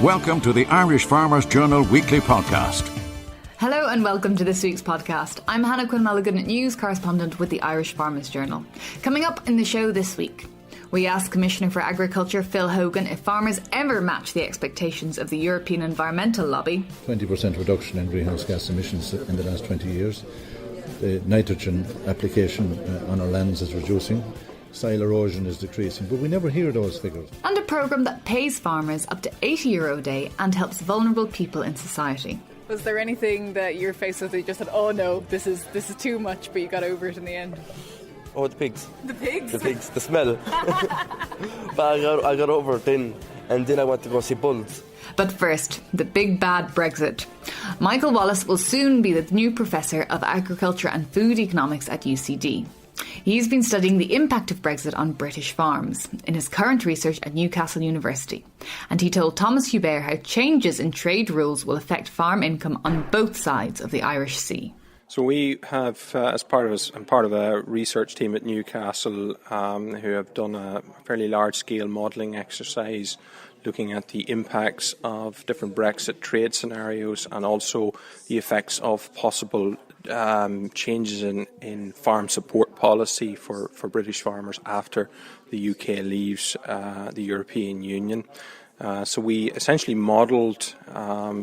Welcome to the Irish Farmers Journal Weekly Podcast. Hello and welcome to this week's podcast. I'm Hannah Quinn-Mulligan, news correspondent with the Irish Farmers Journal. Coming up in the show this week, we ask Commissioner for Agriculture Phil Hogan if farmers ever match the expectations of the European environmental lobby. 20% reduction in greenhouse gas emissions in the last 20 years. The nitrogen application on our lands is reducing. Soil erosion is decreasing, but we never hear those figures. And a programme that pays farmers up to €80 a day and helps vulnerable people in society. Was there anything that you're faced with that you just said, oh no, this is too much, but you got over it in the end? Oh, the pigs. The pigs? The pigs, the smell. But I got over it then, and then I went to go see bulls. But first, the big bad Brexit. Michael Wallace will soon be the new Professor of Agriculture and Food Economics at UCD. He's been studying the impact of Brexit on British farms in his current research at Newcastle University. And he told Thomas Hubert how changes in trade rules will affect farm income on both sides of the Irish Sea. So we have, I'm part of a research team at Newcastle who have done a fairly large-scale modelling exercise looking at the impacts of different Brexit trade scenarios and also the effects of possible changes in farm support policy for British farmers after the UK leaves the European Union. So we essentially modelled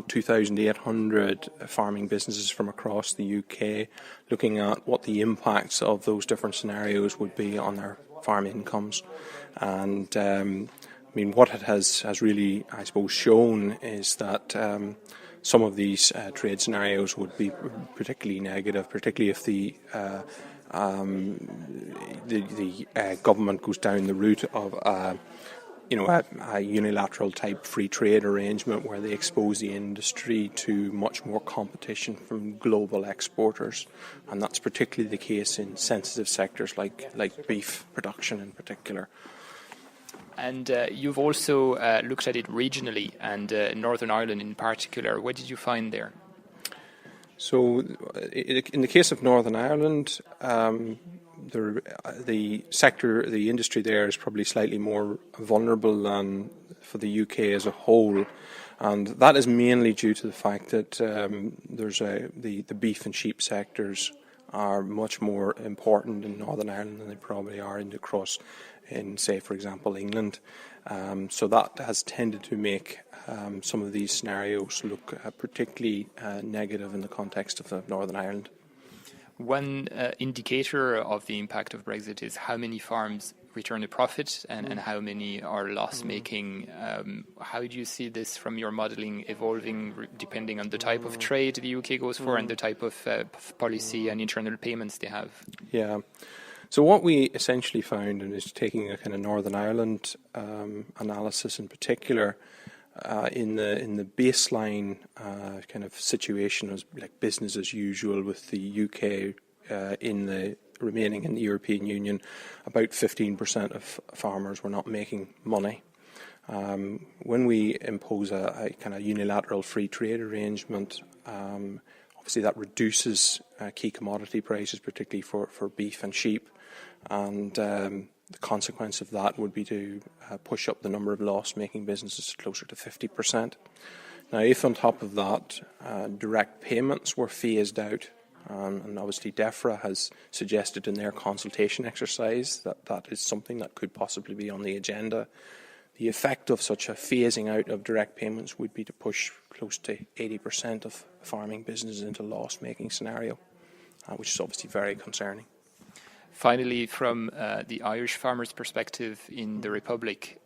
2,800 farming businesses from across the UK, looking at what the impacts of those different scenarios would be on their farm incomes. And what it has really, I suppose, shown is that some of these trade scenarios would be particularly negative, particularly if the government goes down the route of a unilateral type free trade arrangement where they expose the industry to much more competition from global exporters, and that's particularly the case in sensitive sectors like beef production in particular. And you've also looked at it regionally, and Northern Ireland in particular. What did you find there? So, in the case of Northern Ireland, the industry there is probably slightly more vulnerable than for the UK as a whole, and that is mainly due to the fact that the beef and sheep sectors are much more important in Northern Ireland than they probably are across in, say, for example, England. So that has tended to make some of these scenarios look particularly negative in the context of Northern Ireland. One indicator of the impact of Brexit is how many farms return a profit and how many are loss-making. How do you see this from your modelling evolving depending on the type of trade the UK goes for and the type of policy and internal payments they have? Yeah. So what we essentially found, and is taking a kind of Northern Ireland analysis in particular, in the baseline kind of situation as like business as usual with the UK remaining in the European Union, about 15% of farmers were not making money. When we impose a kind of unilateral free trade arrangement, obviously that reduces key commodity prices, particularly for beef and sheep, and the consequence of that would be to push up the number of loss-making businesses closer to 50%. Now, if on top of that direct payments were phased out, and obviously DEFRA has suggested in their consultation exercise that that is something that could possibly be on the agenda, the effect of such a phasing out of direct payments would be to push close to 80% of farming businesses into loss-making scenario, which is obviously very concerning. Finally, from the Irish farmers' perspective in the Republic,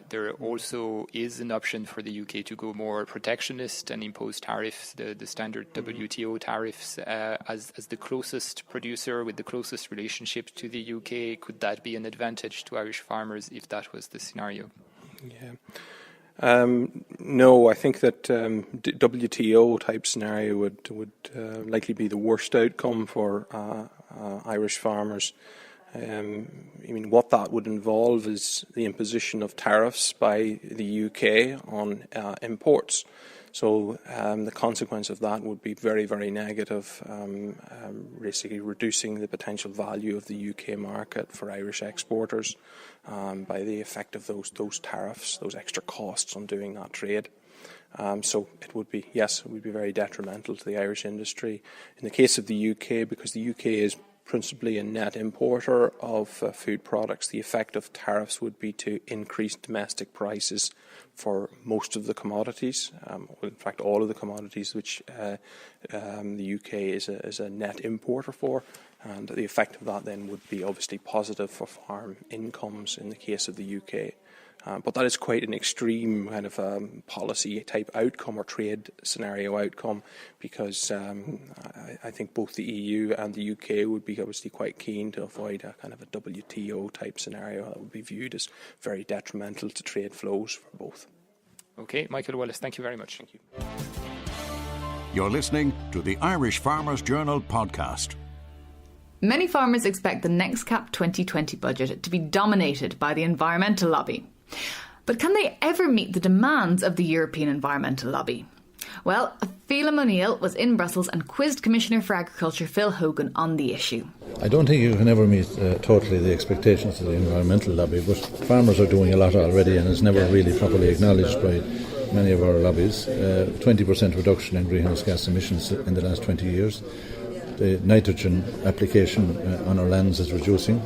there also is an option for the UK to go more protectionist and impose tariffs, the standard WTO tariffs. As the closest producer with the closest relationship to the UK, could that be an advantage to Irish farmers if that was the scenario? Yeah. No, I think that WTO type scenario would likely be the worst outcome for Irish farmers. What that would involve is the imposition of tariffs by the UK on imports. So the consequence of that would be very, very negative, basically reducing the potential value of the UK market for Irish exporters by the effect of those tariffs, those extra costs on doing that trade. So it would be very detrimental to the Irish industry. In the case of the UK, because the UK is principally a net importer of food products, the effect of tariffs would be to increase domestic prices for most of the commodities, in fact all of the commodities which the UK is a net importer for, and the effect of that then would be obviously positive for farm incomes in the case of the UK. But that is quite an extreme kind of policy type outcome or trade scenario outcome, because I think both the EU and the UK would be obviously quite keen to avoid a kind of a WTO type scenario that would be viewed as very detrimental to trade flows for both. Okay, Michael Willis, thank you very much. Thank you. You're listening to the Irish Farmers Journal podcast. Many farmers expect the next CAP 2020 budget to be dominated by the environmental lobby. But can they ever meet the demands of the European environmental lobby? Well, Phelim O'Neill was in Brussels and quizzed Commissioner for Agriculture Phil Hogan on the issue. I don't think you can ever meet totally the expectations of the environmental lobby, but farmers are doing a lot already, and it's never really properly acknowledged by many of our lobbies. 20% reduction in greenhouse gas emissions in the last 20 years. The nitrogen application on our lands is reducing.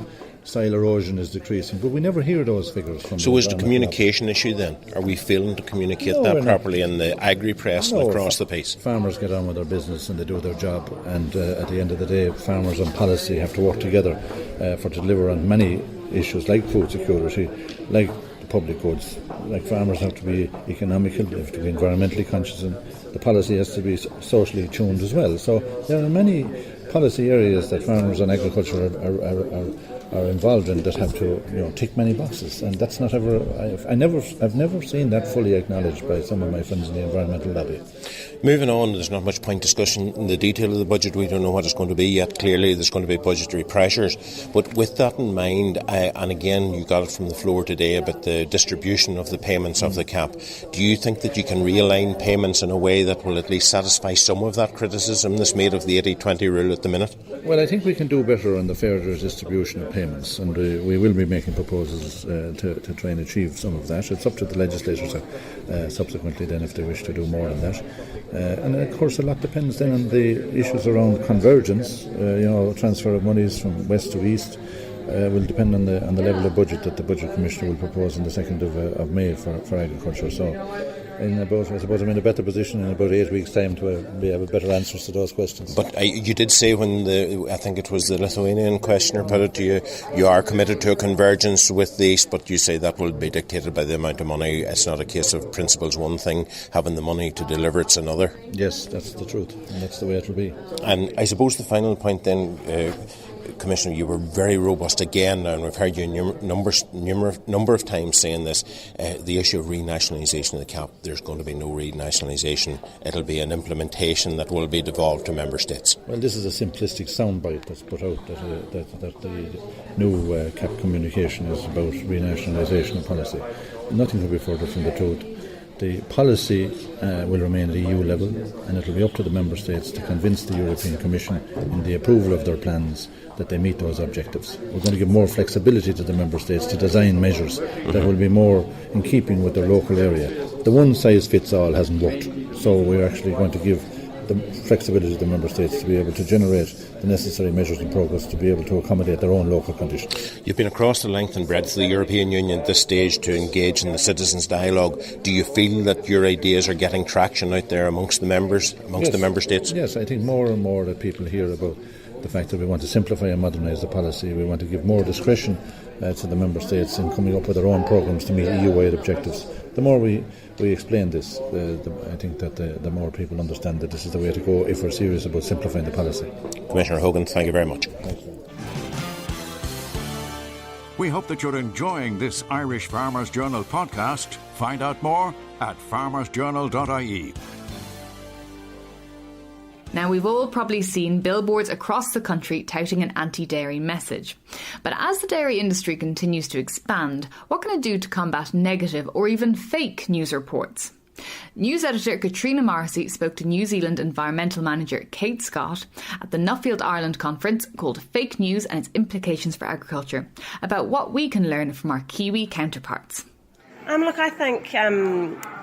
Soil erosion is decreasing, but we never hear those figures from. So is the communication issue then? Are we failing to communicate that properly in the agri-press and across the piece? Farmers get on with their business and they do their job, and at the end of the day, farmers and policy have to work together to deliver on many issues like food security, like public goods. Like farmers have to be economical, they have to be environmentally conscious, and the policy has to be socially tuned as well. So there are many policy areas that farmers and agriculture are involved in that have to tick many boxes, and that's not ever. I've never seen that fully acknowledged by some of my friends in the environmental lobby. Moving on, there's not much point discussion in the detail of the budget. We don't know what it's going to be yet. Clearly, there's going to be budgetary pressures. But with that in mind, and again, you got it from the floor today about the distribution of the payments of the CAP. Do you think that you can realign payments in a way that will at least satisfy some of that criticism that's made of the 80-20 rule at the minute? Well, I think we can do better on the fairer distribution of payments, and we will be making proposals to try and achieve some of that. It's up to the legislators subsequently then if they wish to do more on that. And of course a lot depends then on the issues around convergence, transfer of monies from west to east. Will depend on the level of budget that the Budget Commissioner will propose on the 2nd of May for agriculture. So I suppose I'm in a better position in about 8 weeks' time to be able better answers to those questions. But you did say when I think it was the Lithuanian questioner put it to you, you are committed to a convergence with the East, but you say that will be dictated by the amount of money. It's not a case of principles one thing, having the money to deliver it's another. Yes, that's the truth, and that's the way it will be. And I suppose the final point then, Commissioner, you were very robust again, and we've heard you number of times saying this, the issue of renationalisation of the CAP. There's going to be no renationalisation. It'll be an implementation that will be devolved to Member States. Well, this is a simplistic soundbite that's put out that the new CAP communication is about renationalisation of policy. Nothing could be further from the truth. The policy will remain at EU level, and it will be up to the Member States to convince the European Commission in the approval of their plans that they meet those objectives. We're going to give more flexibility to the Member States to design measures that will be more in keeping with their local area. The one-size-fits-all hasn't worked, so we're actually going to give the flexibility to the Member States to be able to generate the necessary measures and progress to be able to accommodate their own local conditions. You've been across the length and breadth of the European Union at this stage to engage in the citizens' dialogue. Do you feel that your ideas are getting traction out there amongst the members, the Member States? Yes, I think more and more that people hear about the fact that we want to simplify and modernise the policy. We want to give more discretion to the Member States in coming up with their own programmes to meet EU-wide objectives. The more we explain this, I think that the more people understand that this is the way to go if we're serious about simplifying the policy. Commissioner Hogan, thank you very much. We hope that you're enjoying this Irish Farmers Journal podcast. Find out more at farmersjournal.ie. Now, we've all probably seen billboards across the country touting an anti-dairy message. But as the dairy industry continues to expand, what can it do to combat negative or even fake news reports? News editor Katrina Morrissey spoke to New Zealand environmental manager Kate Scott at the Nuffield Ireland conference called Fake News and its Implications for Agriculture about what we can learn from our Kiwi counterparts. Look, I think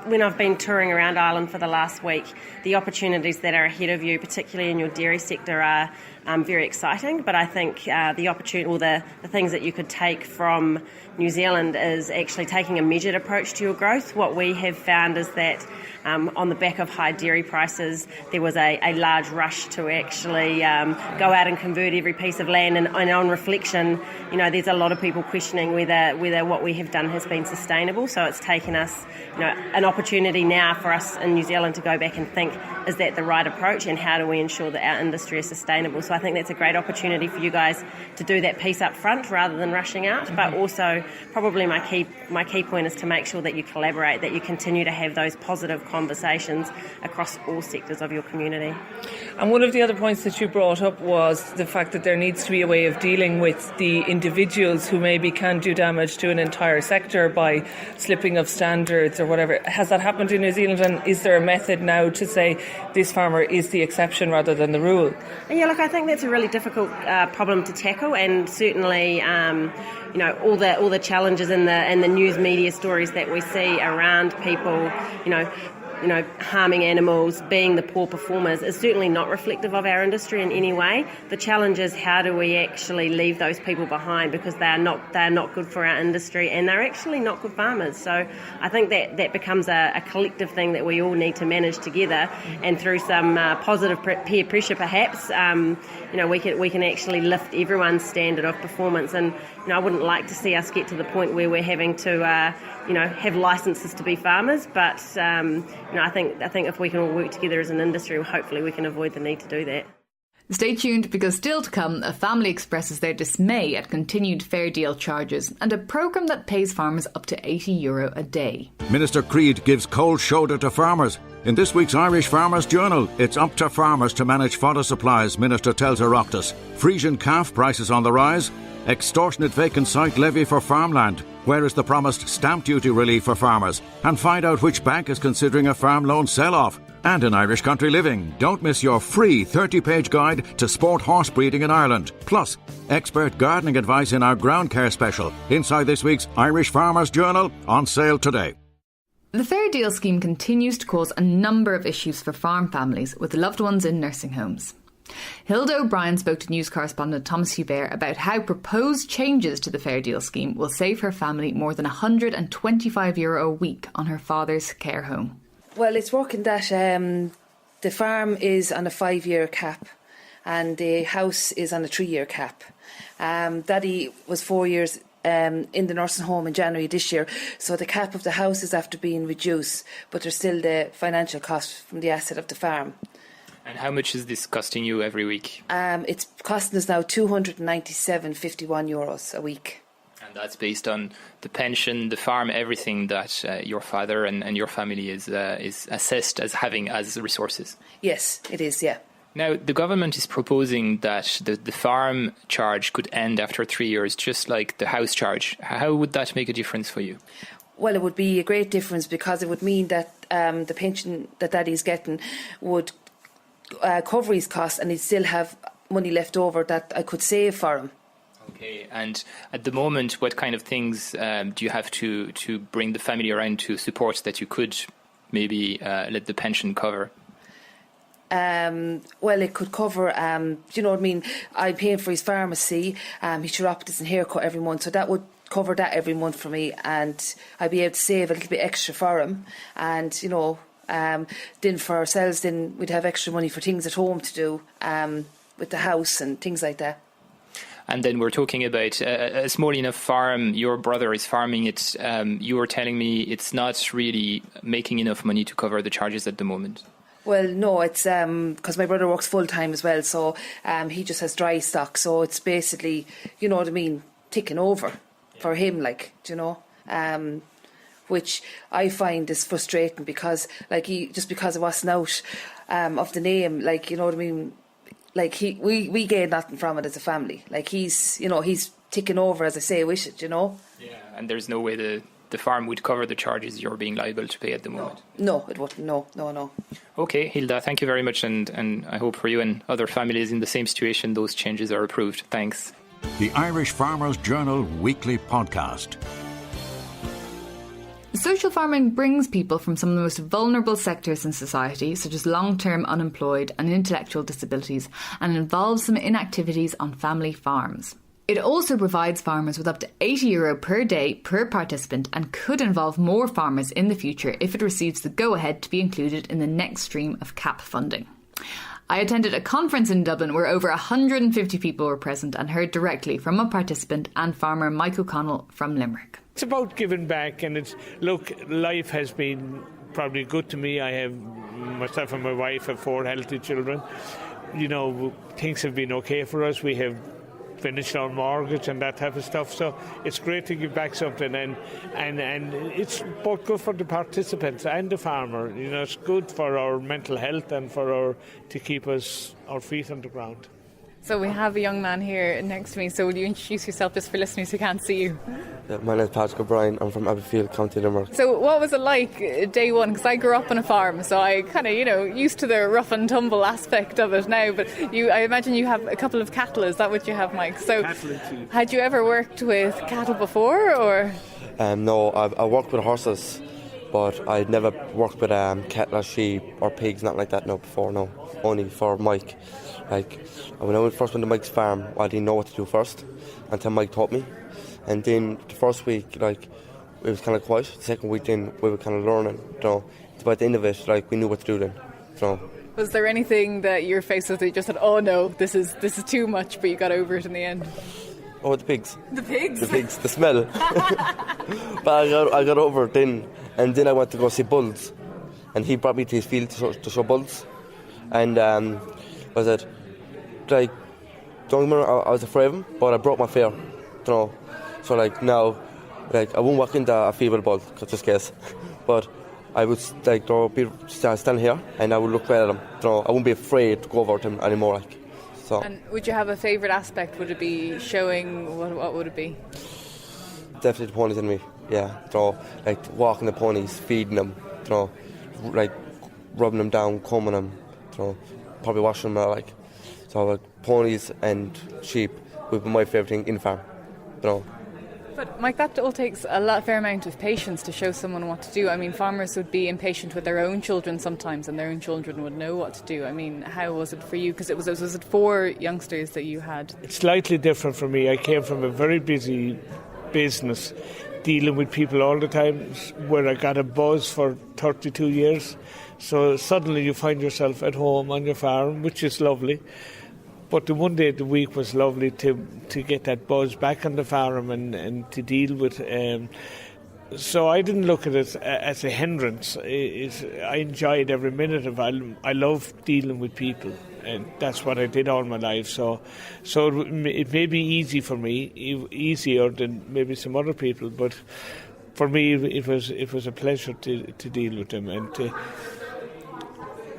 when I've been touring around Ireland for the last week, the opportunities that are ahead of you, particularly in your dairy sector, are very exciting. But I think the opportunity, or the things that you could take from New Zealand, is actually taking a measured approach to your growth. What we have found is that on the back of high dairy prices, there was a large rush to actually go out and convert every piece of land. And on reflection, there's a lot of people questioning whether what we have done has been sustainable. So it's taken us, an opportunity now for us in New Zealand to go back and think, is that the right approach, and how do we ensure that our industry is sustainable? So I think that's a great opportunity for you guys to do that piece up front rather than rushing out. But also, probably my key point is to make sure that you collaborate, that you continue to have those positive conversations across all sectors of your community. And one of the other points that you brought up was the fact that there needs to be a way of dealing with the individuals who maybe can do damage to an entire sector by slipping of standards or whatever. Has that happened in New Zealand, and is there a method now to say this farmer is the exception rather than the rule? Yeah, look, I think that's a really difficult problem to tackle, and certainly all the challenges in the news media stories that we see around people harming animals, being the poor performers, is certainly not reflective of our industry in any way. The challenge is, how do we actually leave those people behind, because they are not good for our industry, and they're actually not good farmers. So I think that becomes a collective thing that we all need to manage together, and through some positive peer pressure perhaps, we can actually lift everyone's standard of performance. And I wouldn't like to see us get to the point where we're having to have licences to be farmers, but I think if we can all work together as an industry, hopefully we can avoid the need to do that. Stay tuned, because still to come, a family expresses their dismay at continued fair deal charges and a programme that pays farmers up to €80 a day. Minister Creed gives cold shoulder to farmers. In this week's Irish Farmers Journal, it's up to farmers to manage fodder supplies, Minister tells Oireachtas. Frisian calf prices on the rise. Extortionate vacant site levy for farmland. Where is the promised stamp duty relief for farmers? And find out which bank is considering a farm loan sell-off. And in Irish Country Living, don't miss your free 30-page guide to sport horse breeding in Ireland. Plus, expert gardening advice in our ground care special. Inside this week's Irish Farmers Journal, on sale today. The Fair Deal scheme continues to cause a number of issues for farm families with loved ones in nursing homes. Hilda O'Brien spoke to news correspondent Thomas Hubert about how proposed changes to the Fair Deal scheme will save her family more than €125 a week on her father's care home. Well, it's working that the farm is on a 5-year cap and the house is on a 3-year cap. Daddy was 4 years in the nursing home in January this year, so the cap of the house is after being reduced, but there's still the financial cost from the asset of the farm. And how much is this costing you every week? It's costing us now €297.51 a week. And that's based on the pension, the farm, everything that your father and your family is assessed as having as resources? Yes, it is, yeah. Now, the government is proposing that the farm charge could end after 3 years, just like the house charge. How would that make a difference for you? Well, it would be a great difference, because it would mean that the pension that Daddy's getting would cover his costs, and he'd still have money left over that I could save for him. Okay, and at the moment, what kind of things do you have to bring the family around to support that you could maybe let the pension cover? Well, it could cover, you know what I mean, I'm paying for his pharmacy, his chiropodist and haircut every month, so that would cover that every month for me, and I'd be able to save a little bit extra for him, and then for ourselves, then we'd have extra money for things at home to do with the house and things like that. And then we're talking about a small enough farm. Your brother is farming it. You were telling me it's not really making enough money to cover the charges at the moment. Well, no, it's because my brother works full time as well, so he just has dry stock. So it's basically, you know what I mean, ticking over for him, which I find is frustrating, because just because it wasn't out of the name, you know what I mean. We gain nothing from it as a family. He's ticking over, as I say, wish it, Yeah, and there's no way the farm would cover the charges you're being liable to pay at the moment. No, it wouldn't. No. Okay, Hilda, thank you very much, and I hope for you and other families in the same situation those changes are approved. Thanks. The Irish Farmers Journal Weekly Podcast. Social farming brings people from some of the most vulnerable sectors in society, such as long-term unemployed and intellectual disabilities, and involves some inactivities on family farms. It also provides farmers with up to €80 per day per participant and could involve more farmers in the future if it receives the go-ahead to be included in the next stream of CAP funding. I attended a conference in Dublin where over 150 people were present and heard directly from a participant and farmer Mike O'Connell from Limerick. It's about giving back, and life has been probably good to me. I have, myself and my wife have 4 healthy children. Things have been okay for us. We have finished our mortgage and that type of stuff, so it's great to give back something, and it's both good for the participants and the farmer. It's good for our mental health and to keep our feet on the ground. So we have a young man here next to me, so will you introduce yourself just for listeners who can't see you? Yeah, my name is Patrick O'Brien. I'm from Abbeyfield, County Limerick. So what was it like day one? Because I grew up on a farm, so I kind of, used to the rough and tumble aspect of it now, but I imagine you have a couple of cattle. Is that what you have, Mike? So had you ever worked with cattle before, or? No, I worked with horses, but I'd never worked with cattle or sheep or pigs, not like that before, only for Mike. When I first went to Mike's farm, I didn't know what to do first until Mike taught me. And then the first week, it was kind of quiet. The second week, then we were kind of learning. By the end of it, we knew what to do then. Was there anything that you were faced with that you just said, "Oh no, this is too much," but you got over it in the end? Oh, the pigs. The pigs? The pigs, the smell. But I got over it then, and then I went to go see bulls, and he brought me to his field to show bulls, and don't remember, I was afraid of him, but I broke my fear, So now, I won't walk into a feeble bull, just in case. But I would stand here and I would look right at him. I wouldn't be afraid to go over to him anymore. So. And would you have a favourite aspect? Would it be showing? What would it be? Definitely the ponies in me. Yeah. Walking the ponies, feeding them. Rubbing them down, combing them. Probably washing them. So ponies and sheep would be my favourite thing in the farm. But Mike, that all takes a fair amount of patience to show someone what to do. I mean, farmers would be impatient with their own children sometimes, and their own children would know what to do. I mean, how was it for you? Because was it 4 youngsters that you had? It's slightly different for me. I came from a very busy business, dealing with people all the time, where I got a buzz for 32 years. So suddenly you find yourself at home on your farm, which is lovely. But the one day of the week was lovely to get that buzz back on the farm and to deal with. So I didn't look at it as a hindrance. I enjoyed every minute of it. I love dealing with people, and that's what I did all my life. So it may be easy for me, easier than maybe some other people, but for me it was a pleasure to deal with them, and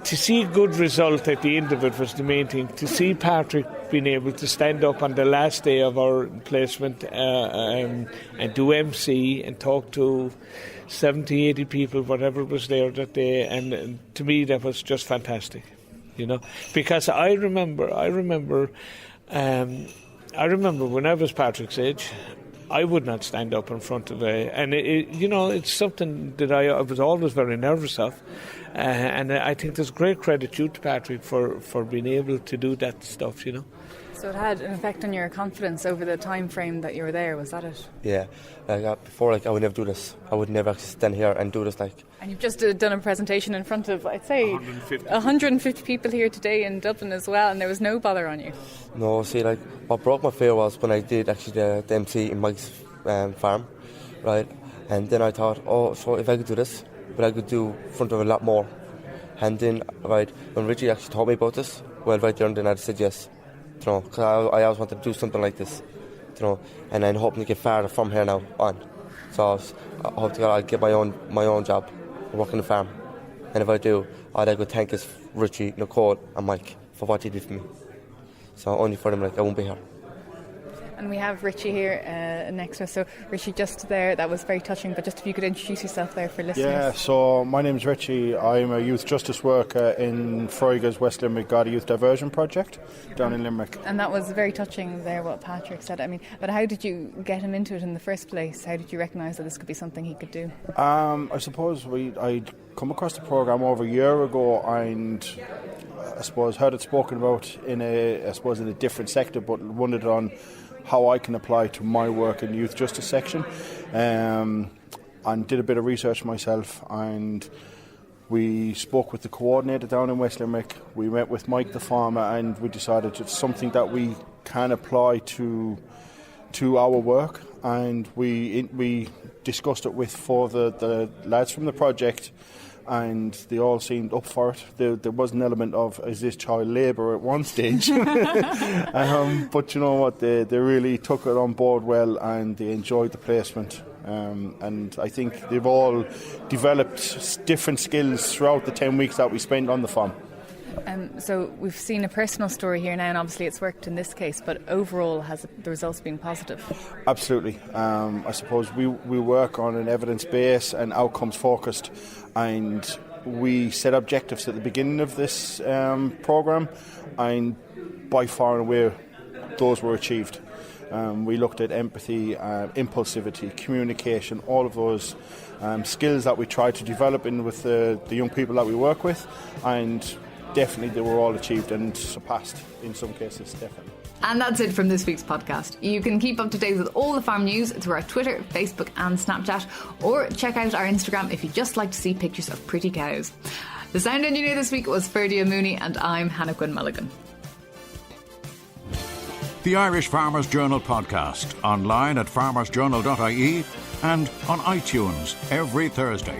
to see a good result at the end of it was the main thing. To see Patrick being able to stand up on the last day of our placement and do MC and talk to 70, 80 people, whatever was there that day, and to me that was just fantastic, Because I remember when I was Patrick's age, I would not stand up in front of and it's something that I was always very nervous of. And I think there's great credit due to Patrick for being able to do that stuff, So it had an effect on your confidence over the time frame that you were there, was that it? Yeah, before I would never do this. I would never actually stand here and do this And you've just done a presentation in front of, I'd say, 150 people here today in Dublin as well, and there was no bother on you. No, see, what broke my fear was when I did actually the MC in Mike's farm, right? And then I thought, so if I could do this, but I could do in front of a lot more. And then, when Richie actually told me about this, right there and then I said yes. Because I always wanted to do something like this, and I'm hoping to get farther from here now on. So I hope to God I'll get my own job, work on the farm. And if I do, all I could thank is Richie, Nicole and Mike for what they did for me. So only for them, I won't be here. And we have Richie here next to us. So Richie, just there, that was very touching, but just if you could introduce yourself there for listeners. Yeah, so my name is Richie. I'm a youth justice worker in Freuga's West Limerick Garda Youth Diversion Project down in Limerick. And that was very touching there, what Patrick said. I mean, but how did you get him into it in the first place? How did you recognise that this could be something he could do? I suppose I'd come across the programme over a year ago, and I suppose heard it spoken about in a different sector, but wondered on how I can apply to my work in the youth justice section, and did a bit of research myself, and we spoke with the coordinator down in West Limerick. We met with Mike the farmer, and we decided it's something that we can apply to our work, and we discussed it with four of the lads from the project, and they all seemed up for it. There was an element of, is this child labour at one stage? But you know what, they really took it on board well, and they enjoyed the placement. And I think they've all developed different skills throughout the 10 weeks that we spent on the farm. So we've seen a personal story here now, and obviously it's worked in this case, but overall has the results been positive? Absolutely. I suppose we work on an evidence base and outcomes focused, and we set objectives at the beginning of this programme, and by far and away those were achieved. We looked at empathy, impulsivity, communication, all of those skills that we try to develop in with the young people that we work with, and definitely they were all achieved and surpassed in some cases, definitely. And that's it from this week's podcast. You can keep up to date with all the farm news through our Twitter, Facebook and Snapchat, or check out our Instagram if you just like to see pictures of pretty cows. The sound engineer this week was Ferdia Mooney, and I'm Hannah Quinn Mulligan. The Irish Farmers Journal podcast, online at farmersjournal.ie and on iTunes every Thursday.